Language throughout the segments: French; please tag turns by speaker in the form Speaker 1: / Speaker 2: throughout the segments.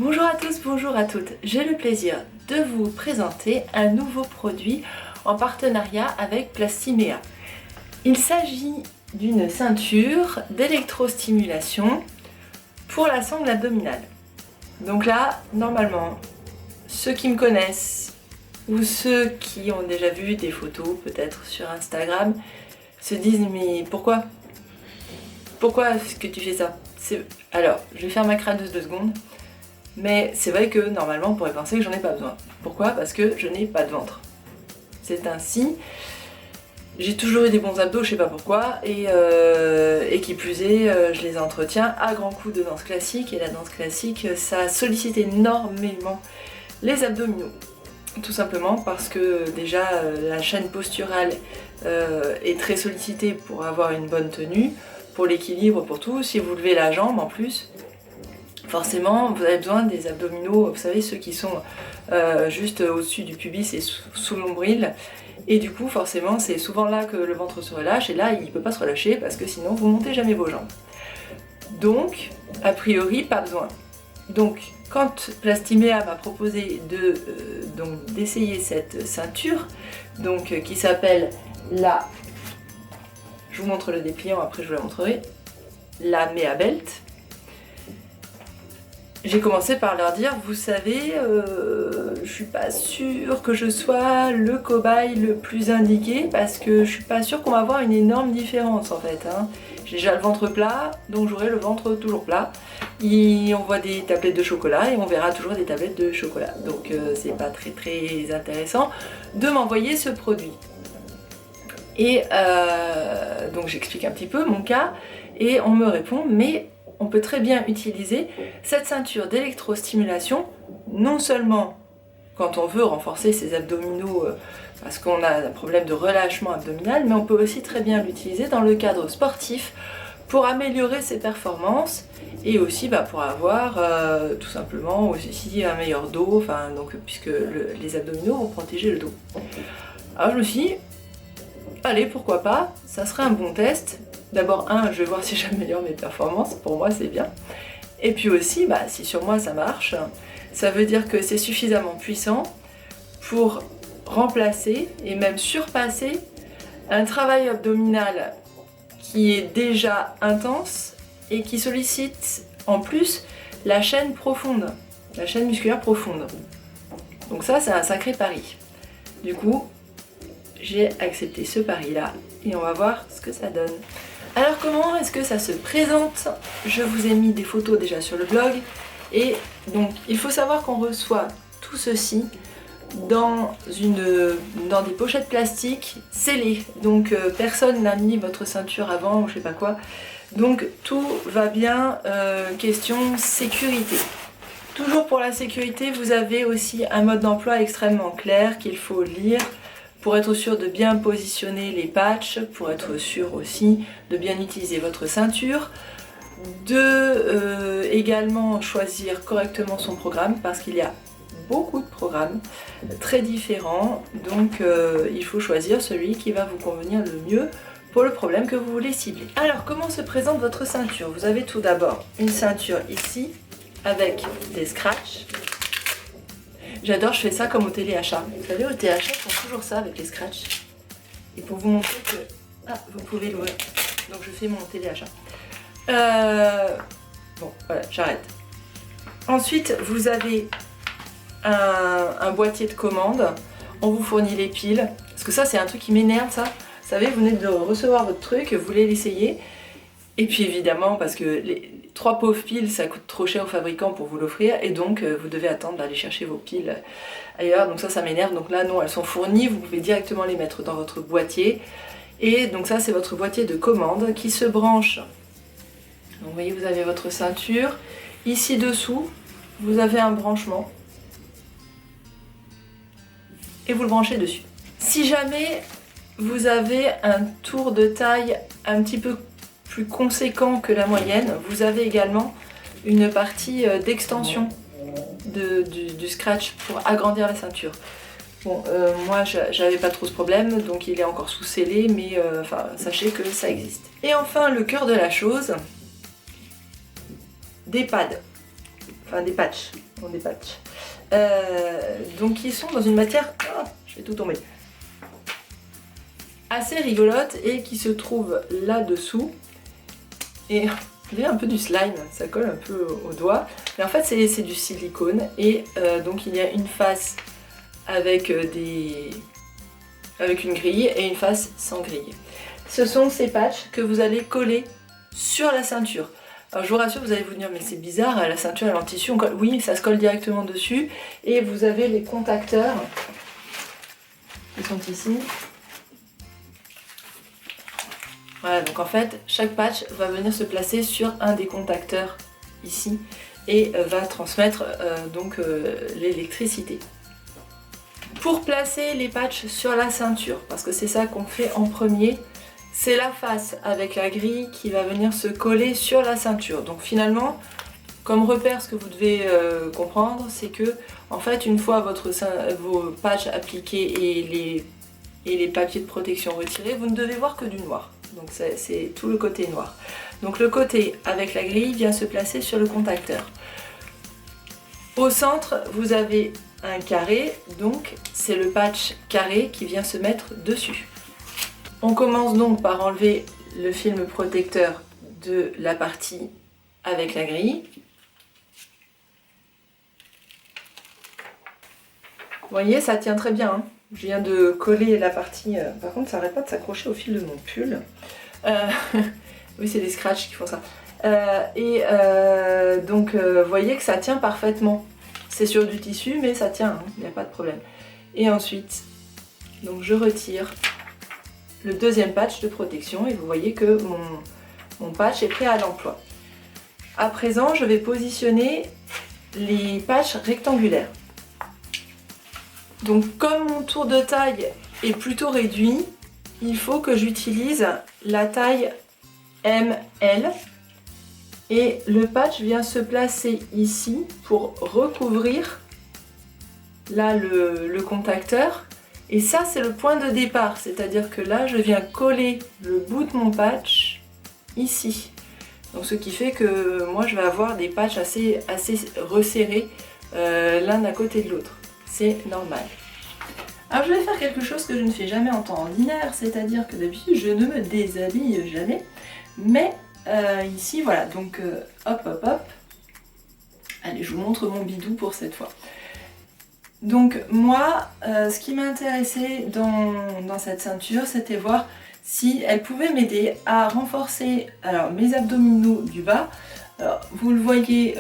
Speaker 1: Bonjour à tous, bonjour à toutes. J'ai le plaisir de vous présenter un nouveau produit en partenariat avec Plastimea. Il s'agit d'une ceinture d'électrostimulation pour la sangle abdominale. Donc là, normalement, ceux qui me connaissent ou ceux qui ont déjà vu des photos peut-être sur Instagram se disent mais pourquoi est-ce que tu fais ça? Alors, je vais faire ma crâneuse 2 secondes. Mais c'est vrai que normalement on pourrait penser que j'en ai pas besoin. Pourquoi? Parce que je n'ai pas de ventre. C'est ainsi. J'ai toujours eu des bons abdos, je sais pas pourquoi, et qui plus est, je les entretiens à grands coups de danse classique, et la danse classique, ça sollicite énormément les abdominaux. Tout simplement parce que déjà la chaîne posturale est très sollicitée pour avoir une bonne tenue, pour l'équilibre, pour tout. Si vous levez la jambe en plus, forcément, vous avez besoin des abdominaux, vous savez, ceux qui sont juste au-dessus du pubis et sous l'ombril. Et du coup, forcément, c'est souvent là que le ventre se relâche. Et là, il ne peut pas se relâcher parce que sinon, vous ne montez jamais vos jambes. Donc, a priori, pas besoin. Donc, quand Plastimea m'a proposé d'essayer cette ceinture, qui s'appelle la... Je vous montre le dépliant, après je vous la montrerai. La Mea Belt. J'ai commencé par leur dire, vous savez, je suis pas sûre que je sois le cobaye le plus indiqué parce que je suis pas sûre qu'on va avoir une énorme différence en fait. J'ai déjà le ventre plat, donc j'aurai le ventre toujours plat. On voit des tablettes de chocolat et on verra toujours des tablettes de chocolat. Donc c'est pas très intéressant de m'envoyer ce produit. Et donc j'explique un petit peu mon cas et on me répond, mais on peut très bien utiliser cette ceinture d'électrostimulation, non seulement quand on veut renforcer ses abdominaux parce qu'on a un problème de relâchement abdominal, mais on peut aussi très bien l'utiliser dans le cadre sportif pour améliorer ses performances et aussi pour avoir tout simplement aussi un meilleur dos, puisque les abdominaux vont protéger le dos. Alors je me suis dit, allez, pourquoi pas, ça serait un bon test. D'abord, je vais voir si j'améliore mes performances, pour moi c'est bien. Et puis aussi, si sur moi ça marche, ça veut dire que c'est suffisamment puissant pour remplacer et même surpasser un travail abdominal qui est déjà intense et qui sollicite en plus la chaîne profonde, la chaîne musculaire profonde. Donc ça, c'est un sacré pari. Du coup, j'ai accepté ce pari-là et on va voir ce que ça donne. Alors comment est-ce que ça se présente? Je vous ai mis des photos déjà sur le blog et donc il faut savoir qu'on reçoit tout ceci dans des pochettes plastiques scellées. Donc personne n'a mis votre ceinture avant ou je sais pas quoi. Donc tout va bien, question sécurité. Toujours pour la sécurité, vous avez aussi un mode d'emploi extrêmement clair qu'il faut lire pour être sûr de bien positionner les patchs, pour être sûr aussi de bien utiliser votre ceinture, également choisir correctement son programme parce qu'il y a beaucoup de programmes très différents, donc il faut choisir celui qui va vous convenir le mieux pour le problème que vous voulez cibler. Alors comment se présente votre ceinture? Vous avez tout d'abord une ceinture ici avec des scratchs. J'adore, je fais ça comme au téléachat. Vous savez, au téléachat, ils font toujours ça avec les scratchs. Et pour vous montrer que... vous pouvez l'ouvrir. Donc je fais mon téléachat. Bon, voilà, j'arrête. Ensuite, vous avez un boîtier de commande. On vous fournit les piles. Parce que ça, c'est un truc qui m'énerve, ça. Vous savez, vous venez de recevoir votre truc, vous voulez l'essayer. Et puis évidemment, parce que les 3 pauvres piles, ça coûte trop cher au fabricant pour vous l'offrir, et donc vous devez attendre d'aller chercher vos piles ailleurs, donc ça m'énerve. Donc là non, elles sont fournies, vous pouvez directement les mettre dans votre boîtier, et donc ça c'est votre boîtier de commande qui se branche. Donc vous voyez, vous avez votre ceinture, ici dessous, vous avez un branchement, et vous le branchez dessus. Si jamais vous avez un tour de taille un petit peu plus conséquent que la moyenne, vous avez également une partie d'extension du scratch pour agrandir la ceinture. Bon, moi j'avais pas trop ce problème, donc il est encore sous scellé, mais sachez que ça existe. Et enfin, le cœur de la chose, des pads, des patchs. Bon, des patchs. Donc ils sont dans une matière, oh, je vais tout tomber, assez rigolote et qui se trouve là-dessous. Et vous voyez un peu du slime, ça colle un peu au doigt. Mais en fait c'est du silicone et donc il y a une face avec avec une grille et une face sans grille. Ce sont ces patchs que vous allez coller sur la ceinture. Alors je vous rassure, vous allez vous dire mais c'est bizarre, la ceinture elle est en tissu, oui ça se colle directement dessus et vous avez les contacteurs qui sont ici. Voilà, donc en fait chaque patch va venir se placer sur un des contacteurs ici et va transmettre l'électricité. Pour placer les patchs sur la ceinture, parce que c'est ça qu'on fait en premier, c'est la face avec la grille qui va venir se coller sur la ceinture. Donc finalement, comme repère, ce que vous devez comprendre, c'est que en fait, une fois vos patchs appliqués et les papiers de protection retirés, vous ne devez voir que du noir. Donc c'est tout le côté noir. Donc le côté avec la grille vient se placer sur le contacteur. Au centre, vous avez un carré, donc c'est le patch carré qui vient se mettre dessus. On commence donc par enlever le film protecteur de la partie avec la grille. Vous voyez, ça tient très bien, hein. Je viens de coller la partie... Par contre, ça n'arrête pas de s'accrocher au fil de mon pull. Oui, c'est des scratchs qui font ça. Donc, vous voyez que ça tient parfaitement. C'est sur du tissu, mais ça tient, hein, il n'y a pas de problème. Et ensuite, donc je retire le deuxième patch de protection et vous voyez que mon patch est prêt à l'emploi. À présent, je vais positionner les patchs rectangulaires. Donc comme mon tour de taille est plutôt réduit, il faut que j'utilise la taille ML et le patch vient se placer ici pour recouvrir là le contacteur. Et ça c'est le point de départ, c'est-à-dire que là je viens coller le bout de mon patch ici. Donc ce qui fait que moi je vais avoir des patchs assez resserrés l'un à côté de l'autre. C'est normal. Alors je vais faire quelque chose que je ne fais jamais en temps ordinaire, c'est-à-dire que d'habitude je ne me déshabille jamais. Mais ici voilà, donc hop hop hop. Allez, je vous montre mon bidou pour cette fois. Donc moi, ce qui m'intéressait dans cette ceinture, c'était voir si elle pouvait m'aider à renforcer mes abdominaux du bas. Alors, vous le voyez,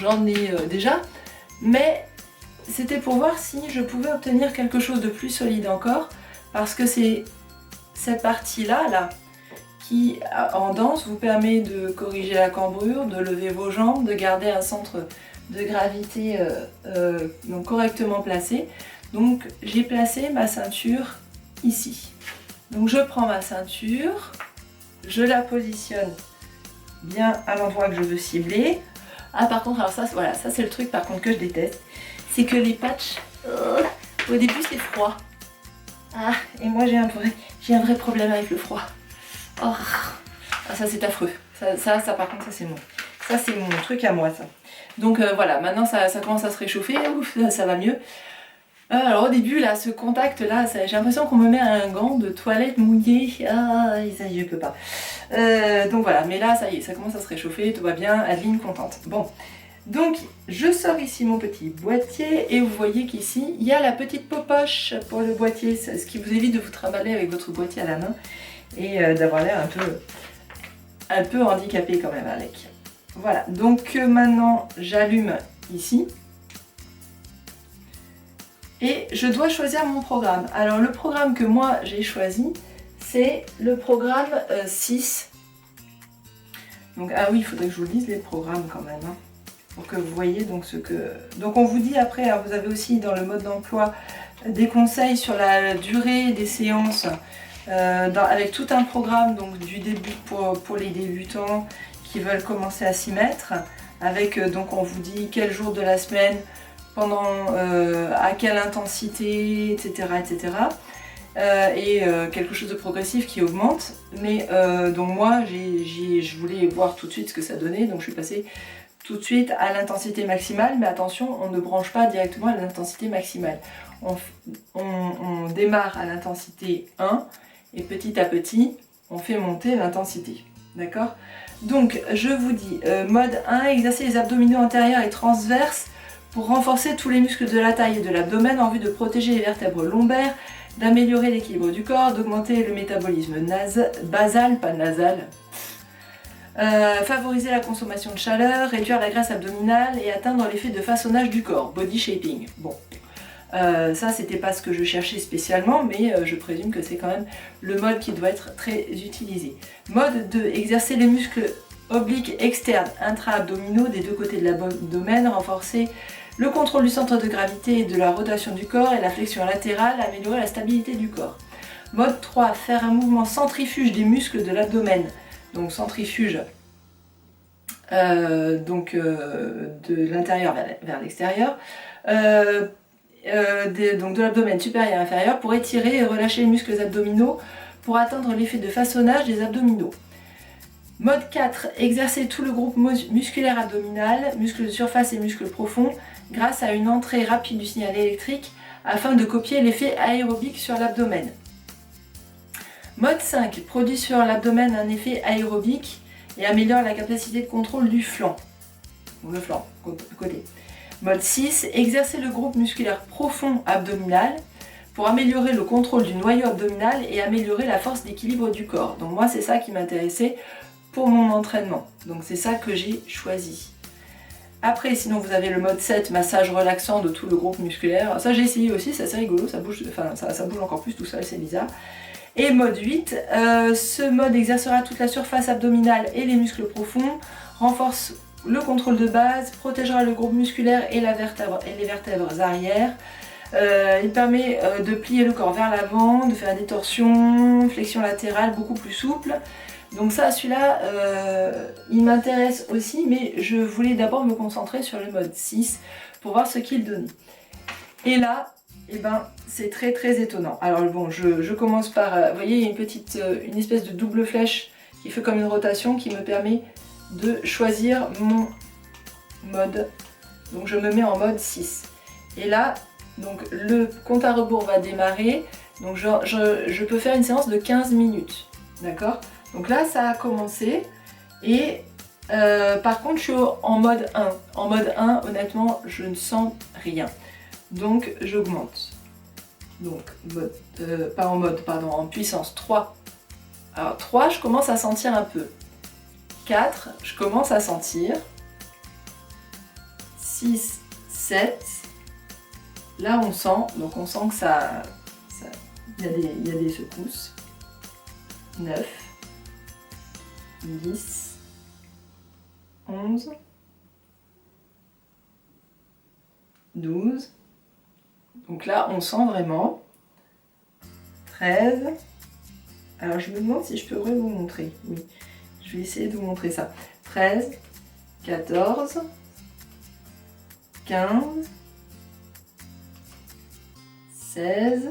Speaker 1: j'en ai déjà, mais c'était pour voir si je pouvais obtenir quelque chose de plus solide encore, parce que c'est cette partie-là, qui en danse vous permet de corriger la cambrure, de lever vos jambes, de garder un centre de gravité donc correctement placé. Donc j'ai placé ma ceinture ici. Donc je prends ma ceinture, je la positionne bien à l'endroit que je veux cibler. Ah par contre, alors ça, voilà, ça c'est le truc par contre que je déteste, c'est que les patchs, au début c'est froid. Ah, et moi j'ai un vrai problème avec le froid. Oh, ah, ça c'est affreux. Ça par contre, ça c'est mon truc à moi ça. Donc voilà, maintenant ça commence à se réchauffer, ouf, ça va mieux. Alors au début là, ce contact là, j'ai l'impression qu'on me met un gant de toilette mouillé. Ah, ça y est, je peux pas. Donc voilà, mais là ça y est, ça commence à se réchauffer, tout va bien, Adeline contente. Bon, donc je sors ici mon petit boîtier et vous voyez qu'ici il y a la petite popoche pour le boîtier, ce qui vous évite de vous trimballer avec votre boîtier à la main et d'avoir l'air un peu handicapé quand même avec. Voilà, donc maintenant j'allume ici et je dois choisir mon programme. Alors le programme que moi j'ai choisi, c'est le programme 6. Donc ah oui, il faudrait que je vous lise les programmes quand même, hein, pour que vous voyez donc ce que... Donc on vous dit après, alors vous avez aussi dans le mode d'emploi des conseils sur la durée des séances avec tout un programme donc du début pour les débutants qui veulent commencer à s'y mettre, avec donc on vous dit quel jour de la semaine, pendant à quelle intensité, etc. etc. Et quelque chose de progressif qui augmente. Mais donc moi je voulais voir tout de suite ce que ça donnait, donc je suis passée tout de suite à l'intensité maximale, mais attention, on ne branche pas directement à l'intensité maximale. On démarre à l'intensité 1 et petit à petit, on fait monter l'intensité. D'accord? Donc, je vous dis, mode 1, exercer les abdominaux antérieurs et transverses pour renforcer tous les muscles de la taille et de l'abdomen en vue de protéger les vertèbres lombaires, d'améliorer l'équilibre du corps, d'augmenter le métabolisme basal, pas nasal, favoriser la consommation de chaleur, réduire la graisse abdominale et atteindre l'effet de façonnage du corps, body shaping. Bon, ça c'était pas ce que je cherchais spécialement, mais je présume que c'est quand même le mode qui doit être très utilisé. Mode 2, exercer les muscles obliques externes intra-abdominaux des deux côtés de l'abdomen, renforcer le contrôle du centre de gravité et de la rotation du corps et la flexion latérale, améliorer la stabilité du corps. Mode 3, faire un mouvement centrifuge des muscles de l'abdomen, donc centrifuge de l'intérieur vers l'extérieur, donc de l'abdomen supérieur et inférieur pour étirer et relâcher les muscles abdominaux pour atteindre l'effet de façonnage des abdominaux. Mode 4, exercer tout le groupe musculaire abdominal, muscles de surface et muscles profonds, grâce à une entrée rapide du signal électrique afin de copier l'effet aérobique sur l'abdomen. Mode 5, produit sur l'abdomen un effet aérobique et améliore la capacité de contrôle du flanc, ou le flanc, côté. Mode 6, exercer le groupe musculaire profond abdominal pour améliorer le contrôle du noyau abdominal et améliorer la force d'équilibre du corps. Donc moi c'est ça qui m'intéressait pour mon entraînement. Donc c'est ça que j'ai choisi. Après, sinon vous avez le mode 7, massage relaxant de tout le groupe musculaire. Ça j'ai essayé aussi, c'est assez rigolo, ça bouge encore plus tout seul, c'est bizarre. Et mode 8, ce mode exercera toute la surface abdominale et les muscles profonds, renforce le contrôle de base, protégera le groupe musculaire et les vertèbres arrière. Il permet de plier le corps vers l'avant, de faire des torsions, flexion latérale beaucoup plus souple. Donc ça, celui-là, il m'intéresse aussi, mais je voulais d'abord me concentrer sur le mode 6 pour voir ce qu'il donnait. Et là, eh ben, c'est très très étonnant. Alors bon, je commence par, vous voyez, il y a une espèce de double flèche qui fait comme une rotation qui me permet de choisir mon mode. Donc je me mets en mode 6. Et là, donc le compte à rebours va démarrer. Donc je peux faire une séance de 15 minutes. D'accord ? Donc là, ça a commencé. Et par contre, je suis en mode 1. En mode 1, honnêtement, je ne sens rien. Donc j'augmente. Donc, pas en mode, pardon, en puissance 3. Alors 3, je commence à sentir un peu. 4, je commence à sentir. 6, 7. Là, on sent, donc on sent que il y a des secousses. 9, 10, 11, 12. Donc là, on sent vraiment. 13. Alors, je me demande si je pourrais vous montrer. Oui, je vais essayer de vous montrer ça. 13, 14, 15, 16,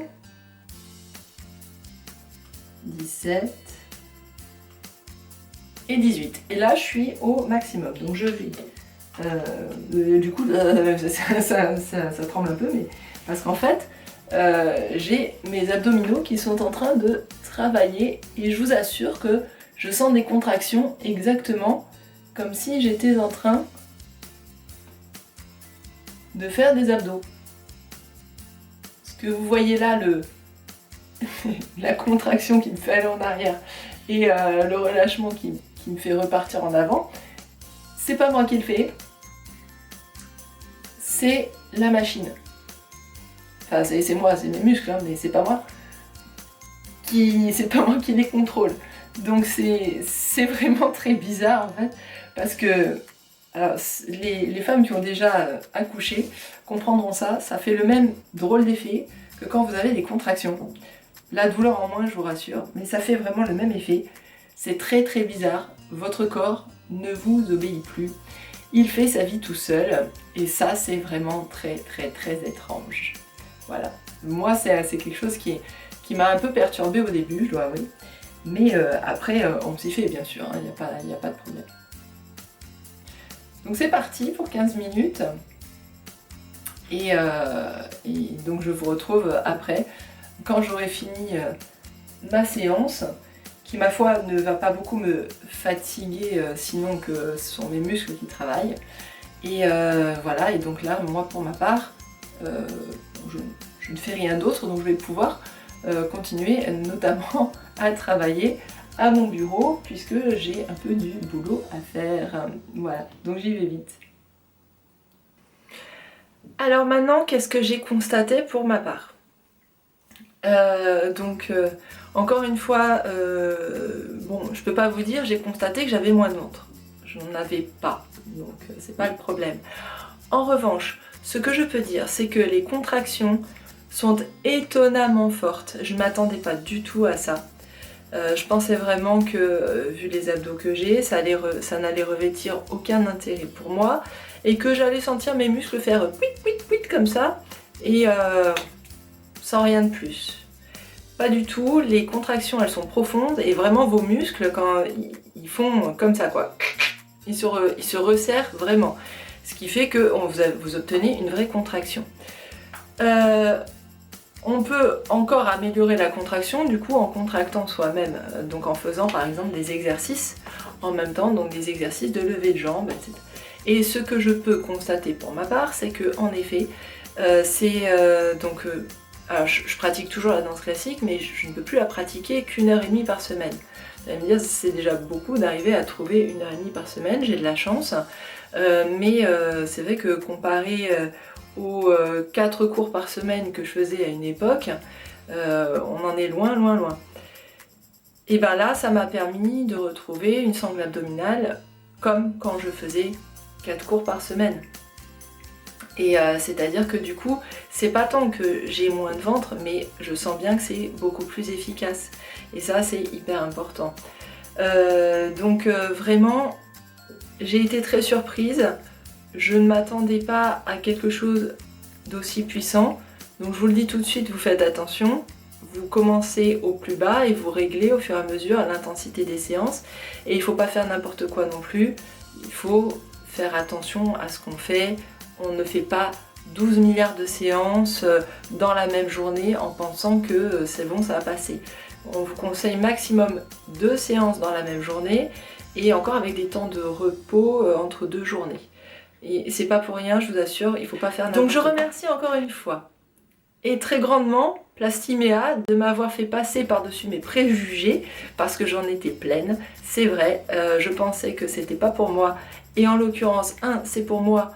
Speaker 1: 17 et 18. Et là, je suis au maximum. Donc, je vais... du coup, ça tremble un peu, mais parce qu'en fait, j'ai mes abdominaux qui sont en train de travailler et je vous assure que je sens des contractions exactement comme si j'étais en train de faire des abdos. Ce que vous voyez là, la contraction qui me fait aller en arrière et le relâchement qui me fait repartir en avant, c'est pas moi qui le fais, c'est la machine. Enfin, c'est moi, c'est mes muscles, hein, mais c'est pas moi qui les contrôle. Donc c'est vraiment très bizarre en fait, parce que alors, les femmes qui ont déjà accouché comprendront ça, ça fait le même drôle d'effet que quand vous avez des contractions. La douleur en moins, je vous rassure, mais ça fait vraiment le même effet. C'est très très bizarre, votre corps ne vous obéit plus, il fait sa vie tout seul, et ça c'est vraiment très très très étrange. Voilà, moi c'est quelque chose qui m'a un peu perturbée au début, je dois avouer, mais après on s'y fait bien sûr, il n'y a pas de problème. Donc c'est parti pour 15 minutes. Et donc je vous retrouve après, quand j'aurai fini ma séance, qui ma foi ne va pas beaucoup me fatiguer, sinon que ce sont mes muscles qui travaillent. Et voilà, et donc là, moi pour ma part, je ne fais rien d'autre, donc je vais pouvoir continuer notamment à travailler à mon bureau, puisque j'ai un peu du boulot à faire. Voilà, donc j'y vais vite. Alors maintenant, qu'est-ce que j'ai constaté pour ma part? Encore une fois, bon, je peux pas vous dire, j'ai constaté que j'avais moins de ventre. Je n'en avais pas, donc c'est pas le problème. En revanche, ce que je peux dire, c'est que les contractions sont étonnamment fortes. Je m'attendais pas du tout à ça. Je pensais vraiment que, vu les abdos que j'ai, ça n'allait revêtir aucun intérêt pour moi et que j'allais sentir mes muscles faire puit puit puit comme ça et sans rien de plus. Pas du tout, les contractions elles sont profondes et vraiment vos muscles quand ils font comme ça quoi, ils se resserrent vraiment. Ce qui fait que vous obtenez une vraie contraction. On peut encore améliorer la contraction du coup en contractant soi-même, donc en faisant par exemple des exercices en même temps, donc des exercices de levée de jambes, etc. Et ce que je peux constater pour ma part, c'est que en effet, alors je pratique toujours la danse classique, mais je ne peux plus la pratiquer qu'1h30 par semaine. Vous allez me dire, c'est déjà beaucoup d'arriver à trouver 1h30 par semaine, j'ai de la chance, mais c'est vrai que comparé aux 4 cours par semaine que je faisais à une époque, on en est loin, loin, loin. Et bien là, ça m'a permis de retrouver une sangle abdominale comme quand je faisais 4 cours par semaine. Et c'est-à-dire que du coup, c'est pas tant que j'ai moins de ventre, mais je sens bien que c'est beaucoup plus efficace. Et ça, c'est hyper important. Vraiment, j'ai été très surprise. Je ne m'attendais pas à quelque chose d'aussi puissant. Donc je vous le dis tout de suite, vous faites attention. Vous commencez au plus bas et vous réglez au fur et à mesure l'intensité des séances. Et il ne faut pas faire n'importe quoi non plus. Il faut faire attention à ce qu'on fait. On ne fait pas 12 milliards de séances dans la même journée en pensant que c'est bon, ça va passer. On vous conseille maximum 2 séances dans la même journée et encore avec des temps de repos entre 2 journées. Et c'est pas pour rien, je vous assure, il faut pas faire n'importe quoi. Donc je remercie encore une fois et très grandement Plastimea de m'avoir fait passer par-dessus mes préjugés parce que j'en étais pleine. C'est vrai, je pensais que c'était pas pour moi et en l'occurrence, 1, c'est pour moi.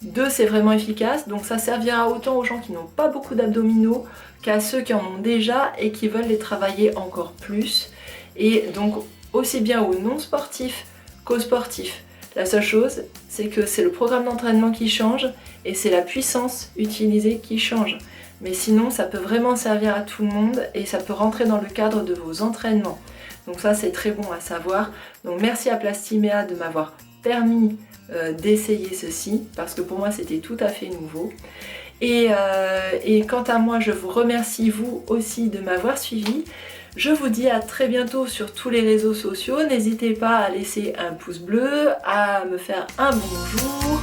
Speaker 1: 2, c'est vraiment efficace, donc ça servira autant aux gens qui n'ont pas beaucoup d'abdominaux qu'à ceux qui en ont déjà et qui veulent les travailler encore plus. Et donc aussi bien aux non sportifs qu'aux sportifs. La seule chose, c'est que c'est le programme d'entraînement qui change et c'est la puissance utilisée qui change. Mais sinon, ça peut vraiment servir à tout le monde et ça peut rentrer dans le cadre de vos entraînements. Donc ça, c'est très bon à savoir. Donc merci à Plastimea de m'avoir permis d'essayer ceci parce que pour moi c'était tout à fait nouveau et quant à moi je vous remercie vous aussi de m'avoir suivi. Je vous dis à très bientôt sur tous les réseaux sociaux, n'hésitez pas à laisser un pouce bleu, à me faire un bonjour